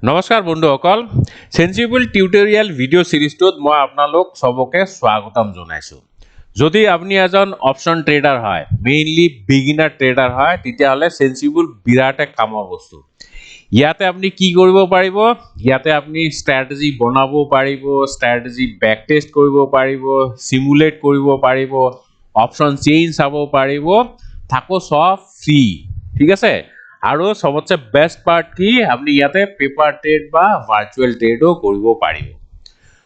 নমস্কাৰ বন্ধুসকল sensible tutorial video' সিৰিজটোত মই আপোনালোক সবকে স্বাগতম জনাইছো যদি আপুনি এজন অপচন ট্ৰেডাৰ হয় মেইনলি বিগিনাৰ ট্ৰেডাৰ হয় তেতিয়াহলে সেন্সিবল বিৰাট এক কামৰ বস্তু ইয়াতে আপুনি কি কৰিব পাৰিব ইয়াতে আপুনি ষ্ট্ৰেটেজি বনাব পাৰিব ষ্ট্ৰেটেজি বেক টেষ্ট কৰিব পাৰিব সিমুলেট কৰিব পাৰিব অপচন চেঞ্জ চাব পাৰিব থাকো সব ফ্ৰী ঠিক আছে আৰু সবতছে বেস্ট পাৰ্ট কি আপনি ইয়াতে পেপাৰ ট্ৰেড বা ভাৰ্চুয়াল ট্ৰেডও কৰিব পাৰিব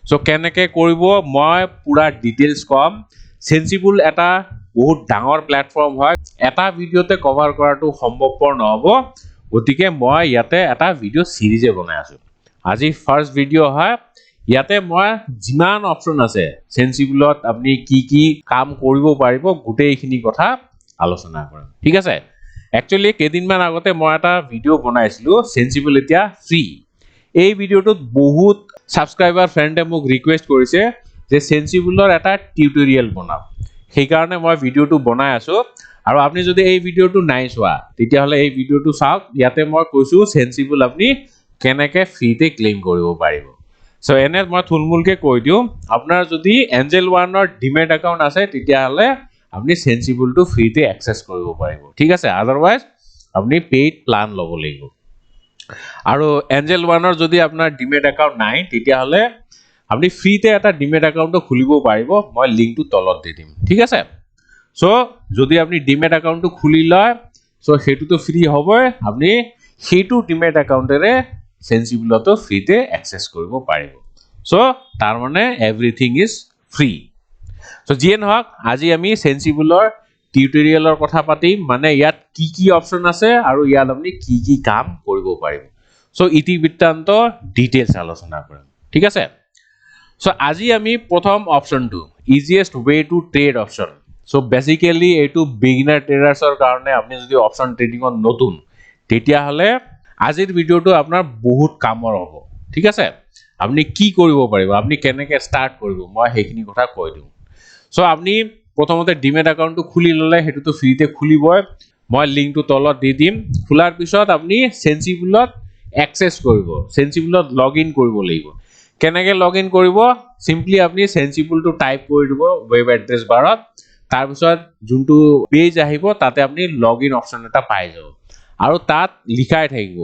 সো কেনেকে কৰিব মই পুৰা ডিটেইলস কম সেন্সিবল এটা বহুত ডাঙৰ প্ল্যাটফৰ্ম হয় এটা ভিডিওতে কভাৰ কৰাটো সম্ভৱপৰ নহব গতিকে মই ইয়াতে এটা ভিডিও সিরিজে বনাই আছো আজি ফার্স্ট ভিডিও হয় ইয়াতে মই যিমান অপশন আছে সেন্সিবলত আপনি কি কাম কৰিব পাৰিব গোটেইখিনি কথা আলোচনা কৰিম ঠিক আছে Actually, কেইদিনমান আগতে মই এটা ভিডিও বনাইছিলো সেন্সিবল এতিয়া ফ্ৰী এই ভিডিওটোত বহুত সাবস্ক্ৰাইবাৰ ফ্ৰেণ্ডে মোক ৰিকুৱেষ্ট কৰিছে যে সেন্সিবলৰ এটা টিউটোৰিয়েল বনাও সেই কাৰণে মই ভিডিওটো বনাই আছো আৰু আপুনি যদি এই ভিডিওটো নাই চোৱা তেতিয়াহলে এই ভিডিওটো চাওক ইয়াতে মই কৈছো সেন্সিবল আপুনি কেনেকে ফ্ৰীতে ক্লেইম কৰিব পাৰিব সো এনে মই থুলমুলকে কৈ দিও আপোনাৰ যদি এঞ্জেল 1 ৰ ডিমেট একাউন্ট আছে তেতিয়াহলে আপনি সেন্সিবল টু ফ্ৰীতে অ্যাক্সেস কৰিব পাৰিব ঠিক আছে আদাৰওয়াইজ আপনি পেইড প্ল্যান লব লাগিব আৰু এঞ্জেল 1 ৰ যদি আপোনাৰ ডিমেট একাউন্ট নাই তেতিয়াহলে আপনি ফ্ৰীতে এটা ডিমেট একাউন্ট খুলিব পাৰিব মই লিংকটো তলত দি দিম ঠিক আছে সো যদি আপনি ডিমেট একাউন্টটো খুলি লয় সো হেতুটো ফ্ৰী হ'ব আপনি হেতু ডিমেট একাউন্টৰে সেন্সিবলটো ফ্ৰীতে অ্যাক্সেস কৰিব পাৰিব সো তাৰ মানে এভৰিথিং ইজ ফ্ৰী So জিয়ে নহক আজি আমি সেন্সিবলৰ টিউটোৰিয়েলৰ কথা পাতিম মানে ইয়াত কি অপচন আছে আৰু ইয়াত আপুনি কি কাম কৰিব পাৰিব সো ইতিবৃত্তান্ত ডিটেইলস আলোচনা কৰিম ঠিক আছে সো আজি আমি প্ৰথম অপচনটো easiest way to trade option so basically এটো বিগিনাৰ ট্ৰেডাৰ্ছৰ কাৰণে আপুনি যদি অপচন ট্ৰেডিংত নতুন তেতিয়া হলে আজিৰ ভিডিওটো আপোনাৰ বহুত কামৰ হ'ব ঠিক আছে আপুনি কি কৰিব পাৰিব আপুনি কেনেকৈ ষ্টাৰ্ট কৰিব মই হেখিনি কথা কৈ দিম সো আপনি প্ৰথমতে ডিমেট একাউন্টটো খুলি ললে হেতুটো ফ্ৰীতে খুলিবই মই লিংকটো তলত দি দিম খোলাৰ পিছত আপনি সেন্সিবলত অ্যাক্সেস কৰিব সেন্সিবলত লগইন কৰিব লাগিব কেনেকৈ লগইন কৰিব সিম্পলি আপনি সেন্সিবলটো টাইপ কৰি দিব ওয়েব এড্ৰেছ বাৰত তাৰ পিছত যোনটো পেজ আহিব তাতে আপনি লগইন অপচন এটা পাই যাব আৰু তাত লিখাই থাকিব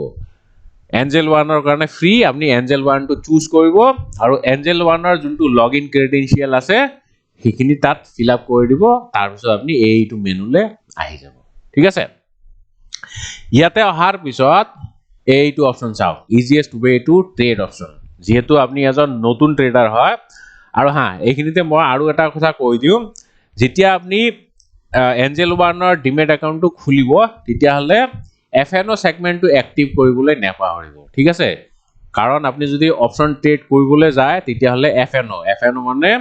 এঞ্জেল 1 ৰ কাৰণে ফ্ৰী আপনি এঞ্জেল 1 টো চুজ কৰিব আৰু এঞ্জেল 1 ৰ যোনটো লগইন ক্ৰেডেনশিয়াল আছে হিখিনি তাত ফিল আপ কৰি দিব তাৰ পিছত আপনি এইটো মেনুলে আহি যাব ঠিক আছে ইয়াতে অহাৰ পিছত এইটো অপচন চাও ইজিয়েষ্ট ওয়ে টু ট্ৰেড অপচন যেহেতু আপনি এজন নতুন ট্ৰেডাৰ হয় আৰু হা এইখিনিতে মই আৰু এটা কথা কৈ দিও যেতিয়া আপনি এঞ্জেল 1 ৰ ডিমেট একাউন্টটো খুলিব তেতিয়া হলে এফএনও সেগমেন্টটো এক্টিভ কৰিবলৈ নেপাহৰিব ঠিক আছে কাৰণ আপনি যদি অপচন ট্ৰেড কৰিবলৈ যায় তেতিয়া হলে এফএনও মানে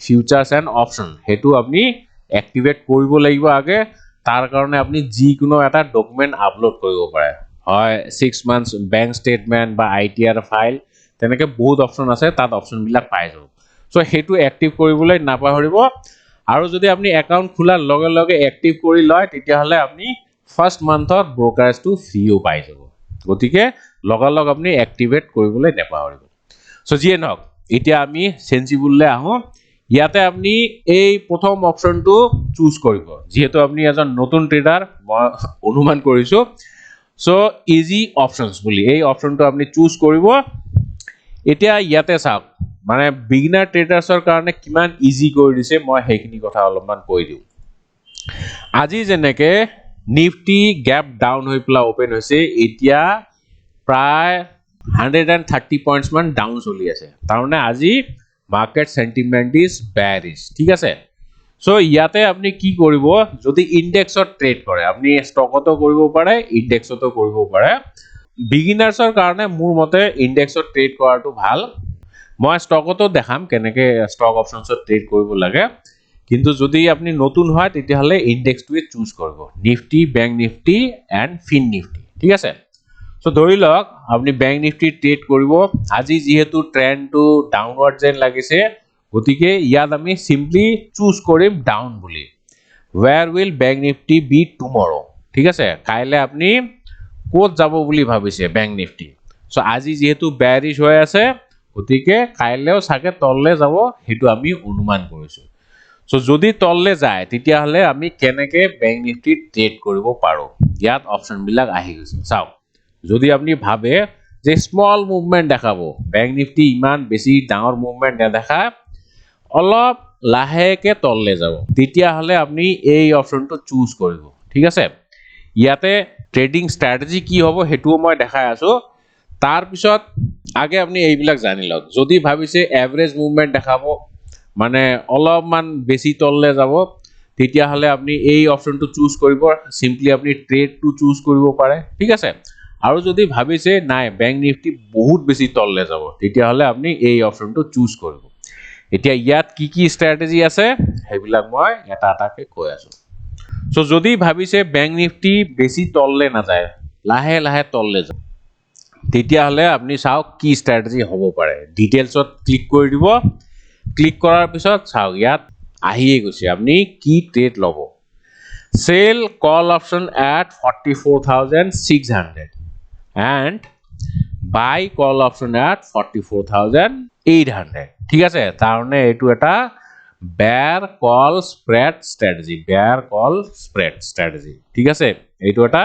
ফিউচাৰ্স এন্ড অপশন হেতু আপনি অ্যাক্টিভেট কৰিব লাগিব আগে তাৰ কাৰণে আপনি যি কোনো এটা ডকুমেন্ট আপলোড কৰিব পাৰে হয় 6 মান্থস ব্যাংক স্টেটমেন্ট বা আইটিআর ফাইল তেনেকে বহুত অপশন আছে তাত অপশন বিলাক পাই যাব সো হেতু অ্যাক্টিভ কৰিবলৈ নাপাহৰিব আৰু যদি আপনি একাউন্ট খোলাৰ লগে লগে অ্যাক্টিভ কৰি লয় তেতিয়া হলে আপনি ফাৰ্স্ট মান্থৰ ব্ৰোকাৰেজটো ফ্ৰীও পাই যাব গতিকে লগালগ আপনি অ্যাক্টিভেট কৰিবলৈ নাপাহৰিব সো জিয়ে নহক এতিয়া আমি সেন্সিবললে আহো ইয়াতে আপনি এই প্ৰথম অপচনটো চুজ কৰিব যেহেতু আপনি এজন নতুন ট্ৰেডাৰ মই অনুমান কৰিছো সো ইজি অপশনস বুলি এই অপচনটো আপনি চুজ কৰিব এতিয়া ইয়াতে চাওক মানে বিগিনাৰ ট্ৰেডাৰ্ছৰ কাৰণে কিমান ইজি কৰি দিছে মই হেখিনি কথা অলপমান কৈ দিও আজি যেনেকে নিফটি গ্যাপ ডাউন হৈ প্লা ওপেন হৈছে এতিয়া প্ৰায় 130 পইণ্টছ মান ডাউন চলি আছে তাৰমানে আজি market sentiment is bearish ঠিক আছে সো ইয়াতে আপনি কি কৰিব যদি ইনডেক্সত ট্ৰেড কৰে আপনি ষ্টকতো কৰিব পাৰে ইনডেক্সতো কৰিব পাৰে বিগিনাৰ্ছৰ কাৰণে মোৰ মতে ইনডেক্সত ট্ৰেড কৰাটো ভাল মই ষ্টকতো দেখাম কেনেকে ষ্টক অপশনছত ট্ৰেড কৰিব লাগে কিন্তু যদি আপনি নতুন হয় তেতিয়া হলে ইনডেক্সটোৱে চুজ কৰিব Nifty bank Nifty and fin Nifty ঠিক আছে সো ধৰি লওক আপনি ব্যাংক নিফটি ট্ৰেড কৰিব আজি যেহেতু ট্ৰেন্ডটো ডাউনৱাৰ্ড যেন লাগিছে গতিকে ইয়াত আমি সিম্পলি চুজ কৰিম ডাউন বুলি where will bank nifty be tomorrow ঠিক আছে কাইলে আপনি কোত যাব বুলি ভাবিছে ব্যাংক নিফটি সো আজি যেহেতু বেয়াৰিশ হৈ আছে গতিকে কাইলেও সাকে তললে যাব হেতু আমি অনুমান কৰিছো সো যদি তললে যায় তেতিয়া হলে আমি কেনেকে ব্যাংক নিফটি ট্রেড কৰিব পাৰো ইয়াত অপশন বিলাক আহি গৈছে চাও যদি আপনি ভাবে যে স্মল মুভমেন্ট দেখাবো ব্যাংক নিফটি ইমান বেছি ডাঙৰ মুভমেন্ট নেদেখা অলপ লাহেকে তললে যাব তেতিয়া হলে আপনি এই অপশনটো চুজ কৰিব ঠিক আছে ইয়াতে ট্রেডিং স্ট্র্যাটেজি কি হ'ব হেতু মই দেখাই আছো তার পিছত আগে আপনি এইবিলাক জানি লওক যদি ভাবিছে এভারেজ মুভমেন্ট দেখাবো মানে অলপমান বেছি তললে যাব তেতিয়া হলে আপনি এই অপশনটো চুজ কৰিব সিম্পলি আপনি ট্ৰেড টু চুজ কৰিব পাৰে ঠিক আছে আৰু যদি ভাবিছে নাই ব্যাংক নিফটি বহুত বেছি তললে যাব তেতিয়া হলে আপনি এই অপশনটো চুজ কৰিব এতিয়া ইয়াত কি স্ট্র্যাটেজি আছে হেবিলাক মই এটা এটাকে কৈ আছো সো যদি ভাবিছে ব্যাংক নিফটি বেছি তললে না যায় লাহে লাহে তললে যায় তেতিয়া হলে আপনি চাও কি স্ট্র্যাটেজি হ'ব পাৰে ডিটেইলছত ক্লিক কৰি দিব ক্লিক কৰাৰ পিছত চাও ইয়াত আহিয়ে গৈছে আপনি কি ট্রেড লব sell call option at 44600 and buy call option at 44800 ঠিক আছে তাৰনে এটো এটা bear call spread strategy ঠিক আছে এটো এটা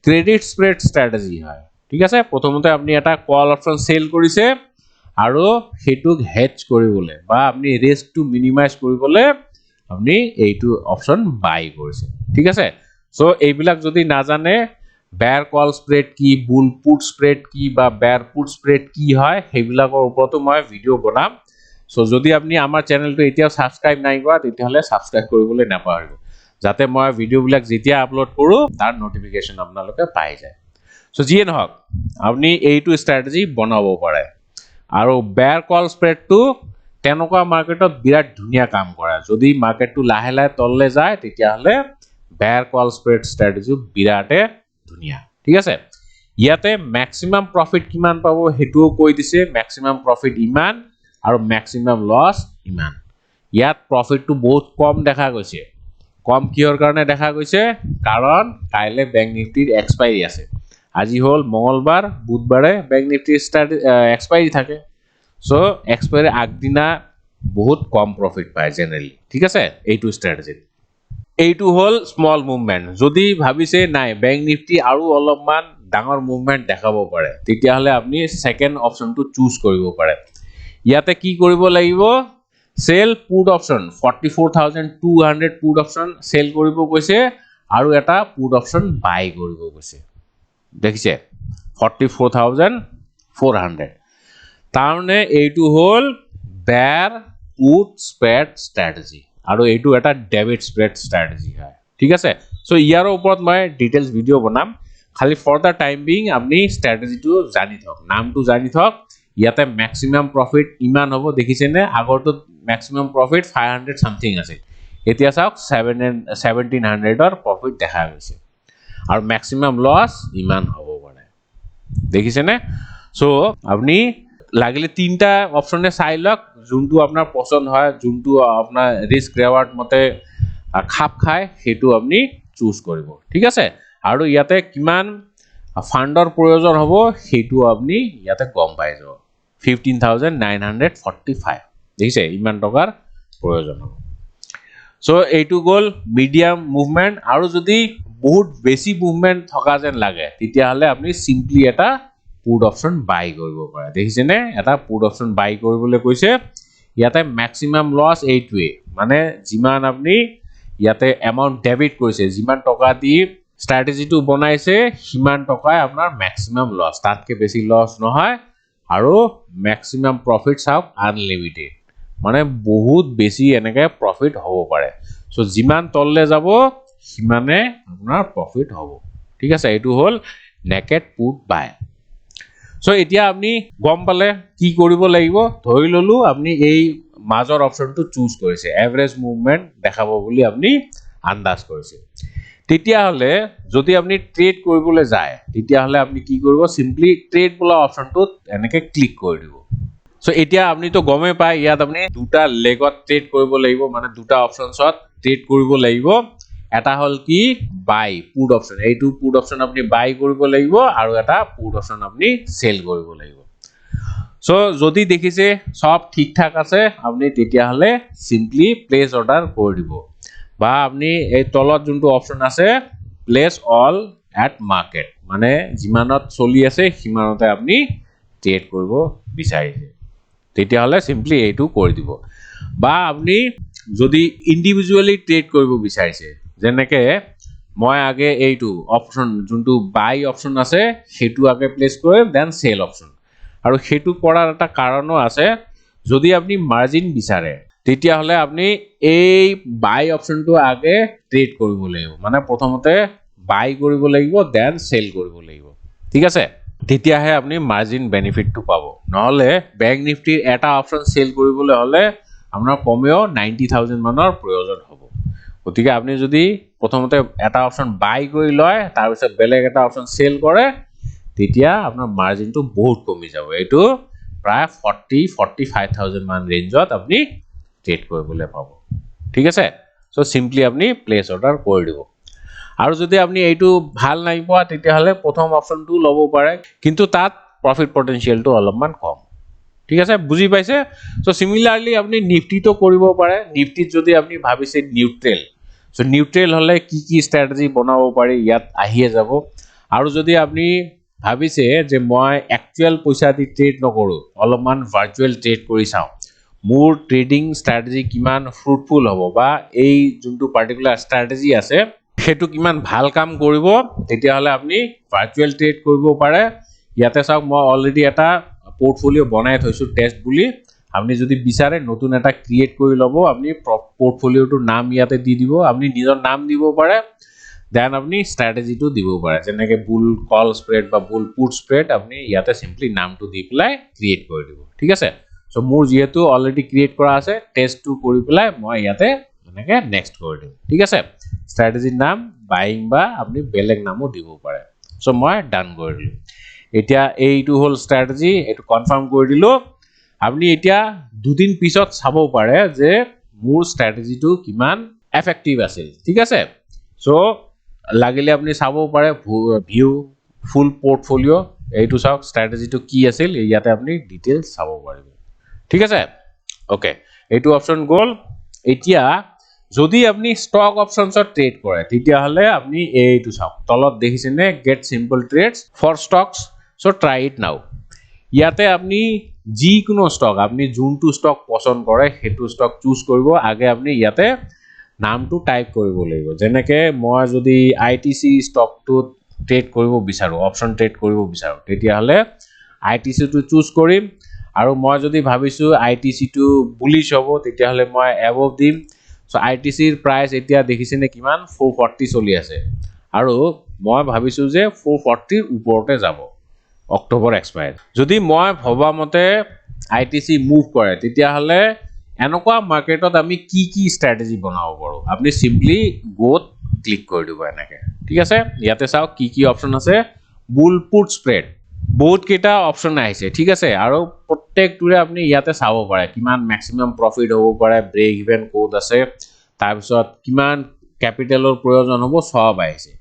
ক্রেডিট স্প্রেড স্ট্র্যাটেজি হয় ঠিক আছে প্ৰথমতে আপনি এটা কল অপশন সেল কৰিছে আৰু হেতুক হেজ কৰিবলে বা আপনি ৰিস্ক টু মিনিমাইজ কৰিবলে আপনি এইটো অপশন বাই কৰিছে ঠিক আছে সো এইবিলাক যদি না জানে bear call spread কি bull put spread কি বা bear put spread কি হয় হেবিলাকৰ ওপৰতো মই ভিডিও বনাম সো যদি আপনি আমাৰ চ্যানেলটো এতিয়া সাবস্ক্ৰাইব নাই কৰা তেতিয়া হলে সাবস্ক্ৰাইব কৰিবলৈ নাপাহৰিব যাতে মই ভিডিও বিলাক যেতিয়া আপলোড কৰো তাৰ নোটিফিকেশন আপোনালোকে পাই যায় সো যিয়ে নহওক আপনি এইটো স্ট্ৰ্যাটেজি বনাব পাৰে আৰু bear call spread টু তেনেকুৱা মাৰ্কেটত বিৰাট ধুনিয়া কাম কৰে যদি মাৰ্কেটটো লাহে লাহে তললে যায় তেতিয়া হলে bear call spread স্ট্ৰ্যাটেজি বিৰাটে ধুনিয়া ঠিক আছে ইয়াতে ম্যাক্সিমাম প্ৰফিট কিমান পাবো হেতুও কৈ দিছে ম্যাক্সিমাম প্ৰফিট ইমান আৰু ম্যাক্সিমাম লস ইমান ইয়াত প্ৰফিটটো বহুত কম দেখা গৈছে কম কিহৰ কাৰণে দেখা গৈছে কাৰণ কাইলে ব্যাংক নিফটিৰ এক্সপাইৰি আছে আজি হল মঙ্গলবাৰ বুধবাৰে ব্যাংক নিফটিৰ এক্সপাইৰি থাকে সো এক্সপাইৰি আগদিনা বহুত কম প্ৰফিট পায় জেনাৰেলি ঠিক আছে এইটো স্ট্ৰ্যাটেজি এইটো হল স্মল মুভমেন্ট যদি ভাবিছে নাই ব্যাংক নিফটি আৰু অলপমান ডাঙৰ মুভমেন্ট দেখাব পাৰে তেতিয়া হলে আপনি সেকেন্ড অপশনটো চুজ কৰিব পাৰে ইয়াতে কি কৰিব লাগিব sell put option 44200 put option sell কৰিব কৈছে আৰু এটা পুট অপশন বাই কৰিব কৈছে দেখিছে 44400 তাৰনে এইটো হল bear put spread strategy আৰু এইটো এটা ডেবিট স্প্ৰেড স্ট্ৰ্যাটেজি হয় ঠিক আছে সো ইয়াৰ ওপৰত মই ডিটেইলস ভিডিও বনাম খালি ফৰ দা টাইম বিং আপনি স্ট্র্যাটেজিটো জানি থক নামটো জানি থক ইয়াতে ম্যাক্সিমাম প্রফিট ইমান হ'ব দেখিছেনে আগৰটো ম্যাক্সিমাম প্ৰফিট 500 সামথিং আছে এতিয়া চাওক 1700 ৰ প্ৰফিট দেখা গৈছে আৰু ম্যাক্সিমাম লস ইমান হ'ব পাৰে দেখিছেনে সো আপনি লাগিলে তিনটা অপশনে চাই লওক যোনটো আপোনাৰ পছন্দ হয় যোনটো আপোনাৰ ৰিস্ক ৰিওয়াৰ্ড মতে খাপ খায় হেতু আপনি চুজ কৰিব ঠিক আছে আৰু ইয়াতে কিমান ফান্ডৰ প্ৰয়োজন হ'ব হেতু আপনি ইয়াতে গম পাই যাব 15945 দেখিছে ইমান টকাৰ প্ৰয়োজন হ'ব সো এইটো গল মিডিয়াম মুভমেন্ট আৰু যদি বহুত বেছি মুভমেন্ট থকা যেন লাগে তেতিয়া হলে আপনি সিম্পলি এটা পুট অপশন বাই কৰিব পাৰে দেখিছেনে এটা পুট অপশন বাই কৰিবলৈ কৈছে ইয়াতে ম্যাক্সিমাম লস এইটোৱে মানে যিমান আপনি ইয়াতে এমাউন্ট ডেবিট কৰিছে যিমান টকা দি স্ট্ৰ্যাটেজিটো বনাইছে সিমান টকাই আপোনাৰ ম্যাক্সিমাম লস তাতকে বেছি লস নহয় আৰু ম্যাক্সিমাম প্ৰফিট চাওক আনলিমিটেড মানে বহুত বেছি এনেকে প্ৰফিট হ'ব পাৰে সো যিমান তললে যাব সিমানে আপোনাৰ প্রফিট হ'ব ঠিক আছে এটো হল নেকেড পুট বাই সো এতিয়া আপনি গম পালে কি কৰিব লাগিব ধৰি ললো আপনি এই মাজৰ অপশনটো চুজ কৰিছে এভাৰেজ মুভমেন্ট দেখাব বুলি আপনি আন্দাজ কৰিছে তেতিয়া হলে যদি আপনি ট্ৰেড কৰিবলৈ যায় তেতিয়া হলে আপনি কি কৰিব সিম্পলি ট্ৰেড বলা অপশনটো এনেকে ক্লিক কৰি দিব সো এতিয়া আপনি তো গমে পায় ইয়াত আপনি দুটা লেগত ট্রেড কৰিব লাগিব মানে দুটা অপশনছত ট্ৰেড কৰিব লাগিব এটা হল কি বাই পুট অপশন, এইটো পুট অপশন আপনি বাই কৰিব লাগিব আৰু এটা পুট অপশন আপনি সেল কৰিব লাগিব। সো যদি দেখিছে সব ঠিকঠাক আছে আপনি তেতিয়া হলে সিম্পলি প্লেস অর্ডার করে দিব, বা আপনি এই তলত যোনটো অপশন আছে প্লেস অল এট মার্কেট, মানে যিমানত চলি আছে সিমানতে আপনি ট্রেড কৰিব বিচাৰিছে তেতিয়া হলে সিম্পলি এইটো কৰি দিব। বা আপনি যদি ইন্ডিভিজুয়ালি ট্ৰেড কৰিব বিচাৰিছে যেনেকে মই আগে এইটো অপশন যোনটো বাই অপশন আছে সেইটো আগে প্লেস কৰিম দেন সেল অপশন, আৰু সেইটো কৰাৰ এটা কাৰণো আছে যদি আপনি মাৰ্জিন বিচাৰে তেতিয়া হলে আপনি এই বাই অপশনটো আগে ট্ৰেড কৰিব লাগিব, মানে প্ৰথমতে বাই কৰিব লাগিব দেন সেল কৰিব লাগিব, ঠিক আছে, তেতিয়াহে আপনি মাৰ্জিন বেনিফিটটো পাব। নহলে ব্যাংক নিফটিৰ এটা অপশন সেল কৰিবলৈ হলে আপোনাৰ কমেও 90,000 মানৰ প্ৰয়োজন হ'ব। গতিকে আপনি যদি প্ৰথমতে এটা অপশন বাই কৰি লয় তাৰ পিছত বেলেগ এটা অপশন সেল কৰে তেতিয়া আপোনাৰ মাৰ্জিনটো বহুত কমি যাব, এইটো প্ৰায় 40-45,000 মান ৰেঞ্জত আপনি ট্ৰেড কৰিবলৈ পাব, ঠিক আছে। সো সিম্পলি আপনি প্লেস অৰ্ডাৰ কৰি দিব। আৰু যদি আপনি এইটো ভাল নাই পোৱা তেতিয়া হলে প্ৰথম অপশনটো লব পাৰে, কিন্তু তাত প্রফিট পটেনশিয়ালটো অলপমান কম, ঠিক আছে, বুজি পাইছে। সো সিমিলারলি আপনি নিফটিটো কৰিব পাৰে। নিফটিত যদি আপনি ভাবিছে নিউট্ৰেল, সো নিউট্ৰেল হলে কি কি স্ট্ৰ্যাটেজি বনাব পাৰি ইয়াত আহিয়ে যাব। আৰু যদি আপনি ভাবিছে যে মই একচুয়াল পইচা দি ট্ৰেড নকৰো, অলপমান ভাৰ্চুয়াল ট্ৰেড কৰি চাও, মোৰ ট্ৰেডিং স্ট্ৰ্যাটেজি কিমান ফ্ৰুটফুল হ'ব বা এই যোনটো পাৰ্টিকুলাৰ স্ট্ৰ্যাটেজি আছে সেইটো কিমান ভাল কাম কৰিব, তেতিয়া হলে আপনি ভাৰ্চুয়াল ট্ৰেড কৰিব পাৰে। ইয়াতে চাওক মই অলৰেডি এটা পোৰ্টফোলিও বনাই থৈছো টেস্ট বুলি, আপনি যদি বিচাৰে নতুন এটা ক্ৰিয়েট কৰি লব, আপনি পোৰ্টফোলিওটোৰ নাম ইয়াতে দি দিব, আপনি নিজৰ নাম দিব পাৰে দেন আপনি স্ট্ৰ্যাটেজিটো দিব পাৰে, যেনেকে বুল কল স্প্ৰেড বা বুল পুট স্প্ৰেড আপনি ইয়াতে সিম্পলি নামটো দি পেলাই ক্ৰিয়েট কৰি দিব, ঠিক আছে। সো মোৰ যেহেতু অলৰেডি ক্ৰিয়েট কৰা আছে টেস্টটো কৰি পেলাই মই ইয়াতে এনেকে নেক্সট কৰি দিম, ঠিক আছে। স্ট্ৰ্যাটেজিৰ নাম বাইং বা আপনি বেলেগ নামও দিব পাৰে। সো মই ডান কৰি দিলো। এতিয়া এইটো হল স্ট্ৰ্যাটেজি, এইটো কনফাৰ্ম কৰি দিলো। আপনি এতিয়া দুদিন পিছত চাব পাৰে যে মোৰ স্ট্ৰ্যাটেজিটো কিমান এফেক্টিভ আছিল, ঠিক আছে। সো লাগিলে আপনি চাব পাৰে ভিউ ফুল পোৰ্টফোলিও, এইটো চাওক স্ট্ৰ্যাটেজিটো কি আছিল ইয়াতে আপনি ডিটেইলস চাব পাৰিব, ঠিক আছে। ওকে, এইটো অপশন গল। এতিয়া যদি আপনি স্টক অপশনছত ট্রেড কৰে তেতিয়া হলে আপনি এইটো চাওক তলত দেখিছেনে get simple trades for stocks, so try it now. ইয়াতে আপনি যিকোনো স্টক আপনি যোনটো স্টক পছন্দ কৰে সেইটো স্টক চুজ কৰিব, আগে আপনি ইয়াতে নামটো টাইপ কৰিব লাগিব, যেনেকে মই যদি আইটিসি স্টকটো ট্ৰেড কৰিব বিচাৰো, অপশন ট্ৰেড কৰিব বিচাৰো তেতিয়া হলে আইটিসি টো চুজ কৰিম, আৰু মই যদি ভাবিছো আইটিসি টো বুলিশ হ'ব তেতিয়া হলে মই এবভ দিম। সো আইটিসিৰ প্ৰাইস এতিয়া দেখিছেনে কিমান 440 চলি আছে, আৰু মই ভাবিছো যে 440 ওপৰতে যাব অক্টোবৰ এক্সপায়াৰ। যদি মই ভবা মতে আইটিসি মুভ কৰে তেতিয়া হলে এনেকুৱা মাৰ্কেটত আমি কি কি স্ট্ৰ্যাটেজি বনাব পাৰো, আপনি সিম্পলি গোত ক্লিক কৰি দিব এনেকে, ঠিক আছে। ইয়াতে চাওক কি কি অপশন আছে, বুল পুট স্প্রেড বহুত কেইটা অপশন আহিছে, ঠিক আছে, আৰু প্ৰত্যেকটোৰে আপনি ইয়াতে চাব পাৰে কিমান ম্যাক্সিমাম প্ৰফিট হ'ব পাৰে, ব্ৰেক ইভেন কোড আছে, তাৰপিছত কিমান ক্যাপিটালৰ প্ৰয়োজন হ'ব সব আহিছে।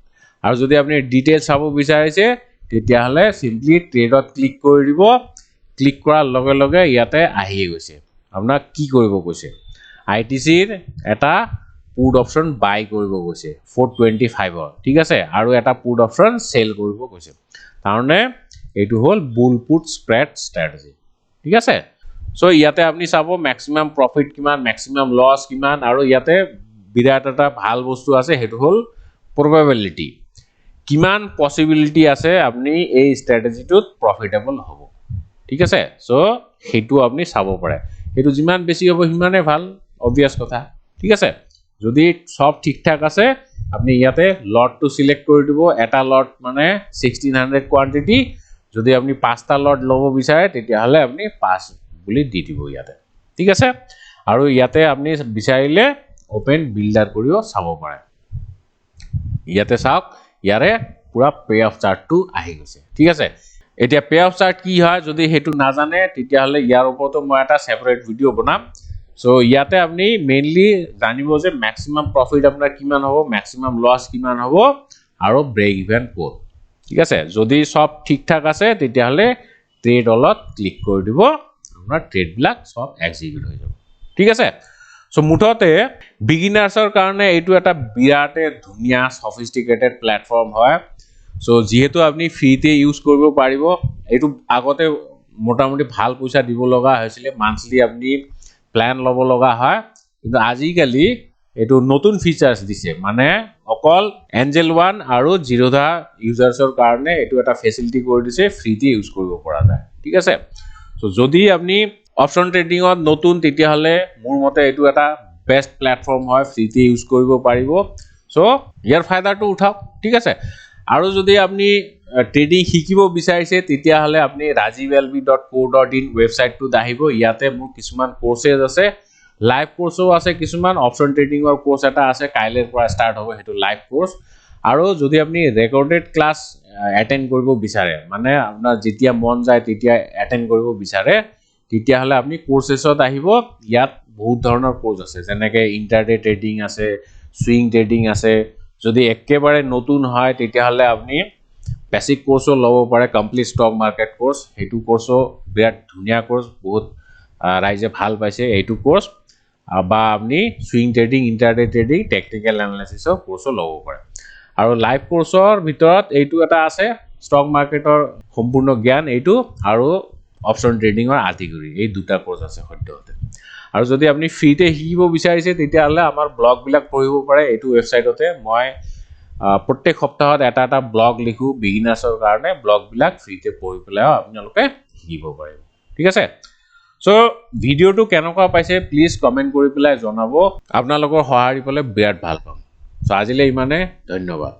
আৰু যদি আপনি ডিটেইলস চাব বিচাৰিছে তেতিয়া হলে সিম্পলি ট্ৰেডত ক্লিক কৰি দিব, ক্লিক কৰাৰ লগে লগে ইয়াতে আহিয়ে গৈছে আপোনাক কি কৰিব কৈছে, আইটিসিৰ এটা পুট অপশন বাই কৰিব কৈছে 425 ঠিক আছে, আৰু এটা পুট অপশন সেল কৰিব কৈছে, তাৰমানে এইটো হল বুল পুট স্প্রেড স্ট্র্যাটেজি, ঠিক আছে। সো ইয়াতে আপনি চাব ম্যাক্সিমাম প্রফিট কিমান, ম্যাক্সিমাম লস কিমান, আৰু ইয়াতে বিৰাট এটা ভাল বস্তু আছে সেইটো হল প্রবাবিলিটি, কিমান পসিবিলিটি আছে আপনি এই স্ট্র্যাটেজিটোত প্রফিটেবল হ'ব, ঠিক আছে। সো সেইটো আপনি চাব পাৰে, সেইটো যিমান বেছি হ'ব সিমানে ভাল, অবভিয়াস কথা, ঠিক আছে। যদি সব ঠিকঠাক আছে আপনি ইয়াতে লটটো সিলেক্ট কৰি দিব, এটা লট মানে 1600 কোয়ান্টিটি, যদি আপনি 5টা লট লব বিচাৰে তেতিয়া হলে আপনি 5 বুলি দি দিব ইয়াতে, ঠিক আছে। আৰু ইয়াতে আপনি বিচাৰিলে ওপেন বিল্ডাৰ কৰিও চাব পাৰে। ইয়াতে চাওক ইয়াৰে পুৰা পে অফ চাৰ্টটো আহি গৈছে, ঠিক আছে। এতিয়া পে অফ চাৰ্ট কি হয় যদি হেতু নাজানে তেতিয়া হলে ইয়াৰ ওপৰতো মই এটা সেপাৰেট ভিডিও বনাম, সো ইয়াতে আপনি মেইনলি জানিব যে ম্যাক্সিমাম প্ৰফিট আপনাৰ কিমান হ'ব, ম্যাক্সিমাম লস কিমান হ'ব আৰু ব্রেক ইভেন কোড। ঠিক আছে, যদি সব ঠিকঠাক আছে তেতিয়াহলে ট্রেড অলত ক্লিক কৰি দিব, আপোনাৰ ট্ৰেড বিলাক সব এক্সিকিউট হৈ যাব। ঠিক আছে, সো মুঠতে বিগিনাৰ্ছৰ কাৰণে এইটো এটা বিৰাটে ধুনীয়া সফিষ্টিকেটেড প্ল্যাটফৰ্ম হয়। সো যেহেতু আপনি ফ্ৰীতে ইউজ কৰিব পাৰিব, এইটো আগতে মোটামুটি ভাল পইচা দিব লগা হৈছিল, মান্থলি আপনি প্ল্যান ল'ব লগা হয়, কিন্তু আজিকালি এইটো নতুন ফিচাৰ্স দিছে, মানে অকল এঞ্জেল 1 আৰু জিৰোধা ইউজাৰ্ছৰ কাৰণে এইটো এটা ফেসিলিটি কৰি দিছে, ফ্ৰীতে ইউজ কৰিব পৰা যায়। ঠিক আছে, সো যদি আপনি অপশন ট্ৰেডিংত নতুন তেতিয়াহলে মোৰ মতে এইটো এটা বেস্ট প্ল্যাটফৰ্ম হয়, ফ্ৰীতে ইউজ কৰিব পাৰিব। সো ইয়াৰ ফায়দাটো উঠাওক। ঠিক আছে, আৰু যদি আপনি ট্ৰেডিং শিকিব বিচাৰিছে তেতিয়াহলে আপনি rajivlb.co.in ওয়েবসাইটটোত আহিব। ইয়াতে মোৰ কিছুমান কোৰ্সেস আছে, লাইভ কোৰ্সও আছে, কিছুমান অপশন ট্ৰেডিংৰ কোৰ্স এটা আছে, কাইলেৰ পৰা স্টাৰ্ট হ'ব হেতু লাইভ কোৰ্স। আৰু যদি আপনি ৰেকৰ্ডেড ক্লাস অ্যাটেন্ড কৰিব বিচাৰে, মানে আপোনাৰ যেতিয়া মন যায় তেতিয়া অ্যাটেন্ড কৰিব বিচাৰে, তেতিয়াহলে আপনি কোৰ্সেসত আহিব। ইয়াত বহুত ধৰণৰ কোৰ্স আছে, যেনেকৈ ইন্টাৰডে ট্ৰেডিং আছে, সুইং ট্ৰেডিং আছে। যদি একেবাৰে নতুন হয় তেতিয়াহলে আপনি বেসিক কোৰ্সও ল'ব পাৰে, কমপ্লিট স্টক মাৰ্কেট কোৰ্স, হেতু কোৰ্সও বিৰাট ধুনীয়া কোৰ্স, বহুত ৰাইজে ভাল পাইছে এইটো কোৰ্স। বা আপনি সুইং ট্ৰেডিং, ইন্টাৰডে ট্ৰেডিং, টেকনিক্যাল এনালাইসিসৰ কোৰ্সও ল'ব পাৰে। আৰু লাইভ কোৰ্সৰ ভিতৰত এইটো এটা আছে, স্টক মাৰ্কেটৰ সম্পূৰ্ণ জ্ঞান এইটো, আৰু অপশন ট্ৰেডিংৰ আদিগুৰি, এই দুটা কোৰ্স আছে সদ্যহতে। আৰু যদি আপনি ফ্ৰীতে শিকিব বিচাৰিছে তেতিয়াহলে আমাৰ ব্লগ বিলাক পঢ়িব পাৰে এইটো ওয়েবসাইটতে। মই প্ৰত্যেক সপ্তাহত এটা এটা ব্লগ লিখো বিগিনাৰ্ছৰ কাৰণে, ব্লগ বিলাক ফ্ৰীতে পঢ়ি পেলাই আপোনালোকে শিকিব পাৰিব। ঠিক আছে, সো ভিডিওটো কেনেকুৱা পাইছে প্লিজ কমেন্ট কৰি পেলাই জনাব, আপোনালোকৰ সহায় পালে বিৰাট ভাল পাম। সো আজিলৈ ইমানে, ধন্যবাদ।